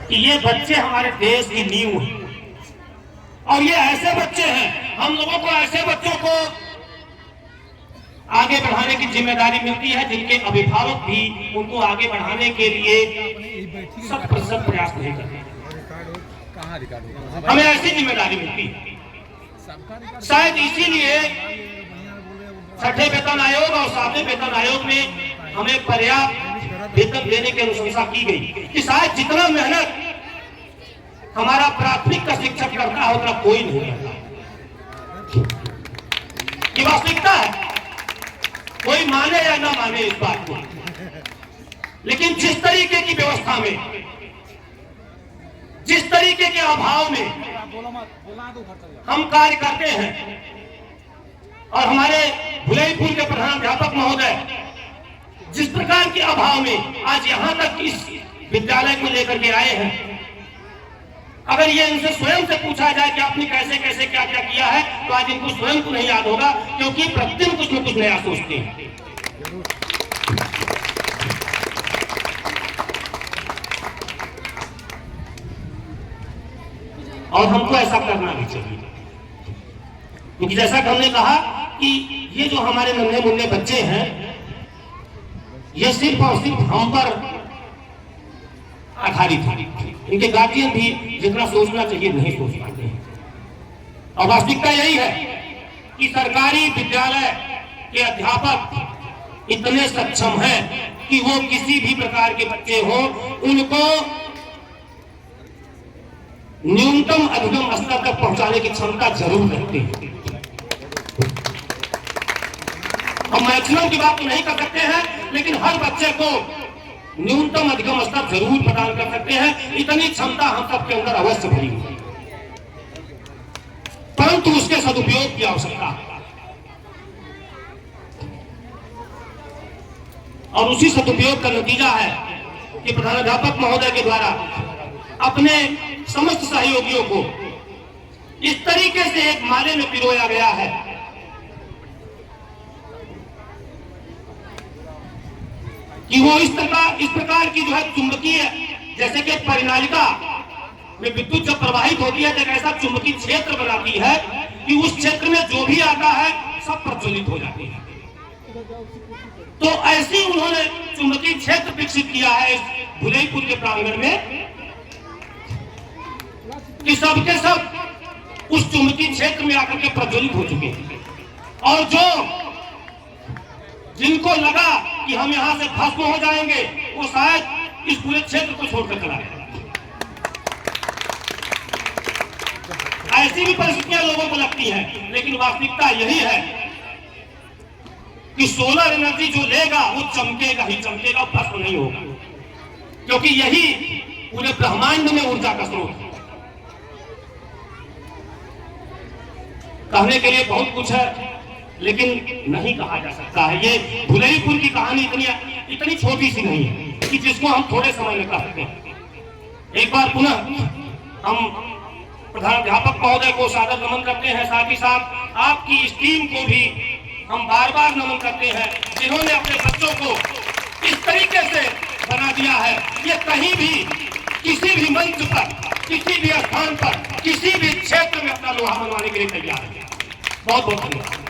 कि ये बच्चे हमारे देश की नींव है और ये ऐसे बच्चे हैं, हम लोगों को ऐसे बच्चों को आगे बढ़ाने की जिम्मेदारी मिलती है जिनके अभिभावक भी उनको आगे बढ़ाने के लिए 100% प्रयास नहीं करते। हमें ऐसी जिम्मेदारी मिलती है। शायद इसीलिए छठे वेतन आयोग और सातवें वेतन आयोग में हमें पर्याप्त वेतन देने की अनुशंसा की गई कि शायद जितना मेहनत हमारा प्राथमिक का शिक्षक करता है उतना कोई नहीं करता। ये वास्तविकता है, कोई माने या ना माने इस बात को, लेकिन जिस तरीके की व्यवस्था में, जिस तरीके के अभाव में हम कार्य करते हैं और हमारे भुलईपुर के प्रधानाध्यापक महोदय जिस प्रकार के अभाव में आज यहां तक इस विद्यालय को लेकर के आए हैं, अगर ये इनसे स्वयं से पूछा जाए कि आपने कैसे कैसे क्या क्या किया है, तो आज इनको स्वयं को नहीं याद होगा, क्योंकि प्रतिदिन कुछ न कुछ नया सोचते हैं। और हमको ऐसा करना भी चाहिए, क्योंकि जैसा कि हमने कहा कि ये जो हमारे नन्हे मुन्ने बच्चे हैं, ये सिर्फ और सिर्फ हम पर आधारित है। इनके गार्जियन भी जितना सोचना चाहिए नहीं सोच पाते हैं। और वास्तविकता यही है कि सरकारी विद्यालय के अध्यापक इतने सक्षम हैं कि वो किसी भी प्रकार के बच्चे हो उनको न्यूनतम अधिगम स्तर तक पहुंचाने की क्षमता जरूर रखते हैं। हम मैक्सिमम की बात तो नहीं कर सकते हैं, लेकिन हर बच्चे को न्यूनतम अधिगम स्तर जरूर प्रदान कर सकते हैं। इतनी क्षमता हम सबके अंदर अवश्य भरी है, परंतु उसके सदुपयोग की आवश्यकता है। और उसी सदुपयोग का नतीजा है कि प्रधानाध्यापक महोदय के द्वारा अपने समस्त सहयोगियों को इस तरीके से एक माले में पिरोया गया है कि वो इस प्रकार की जो है चुंबकीय, जैसे कि परिनालिका में विद्युत जब प्रवाहित होती है तो एक ऐसा चुंबकीय क्षेत्र बनाती है कि उस क्षेत्र में जो भी आता है सब प्रज्वलित हो जाती है। तो ऐसी उन्होंने चुंबकीय क्षेत्र विकसित किया है इस भुलईपुर के प्रांगण में कि सबके सब उस चुंबकीय क्षेत्र में आकर के प्रज्वलित हो चुके हैं। और जो जिनको लगा कि हम यहां से भस्म हो जाएंगे, वो शायद इस पूरे क्षेत्र को छोड़कर चला गया। ऐसी भी परिस्थितियां लोगों को लगती हैं, लेकिन वास्तविकता यही है कि सोलर एनर्जी जो लेगा वो चमकेगा ही चमकेगा, भस्म नहीं होगा, क्योंकि यही पूरे ब्रह्मांड में ऊर्जा का स्रोत है। कहने के लिए बहुत कुछ है, लेकिन नहीं कहा जा सकता है। ये भुलईपुर की कहानी इतनी छोटी सी नहीं है कि जिसको हम थोड़े समय में कह सकते हैं। एक बार पुनः हम प्रधानाध्यापक महोदय को सादर नमन करते हैं, साथ ही साथ आपकी इस टीम को भी हम बार बार नमन करते हैं, जिन्होंने अपने बच्चों को इस तरीके से बना दिया है कि कहीं भी किसी भी मंच पर, किसी भी स्थान पर, किसी भी क्षेत्र में अपना लोहा मनवाने के लिए तैयार है। बहुत बहुत धन्यवाद।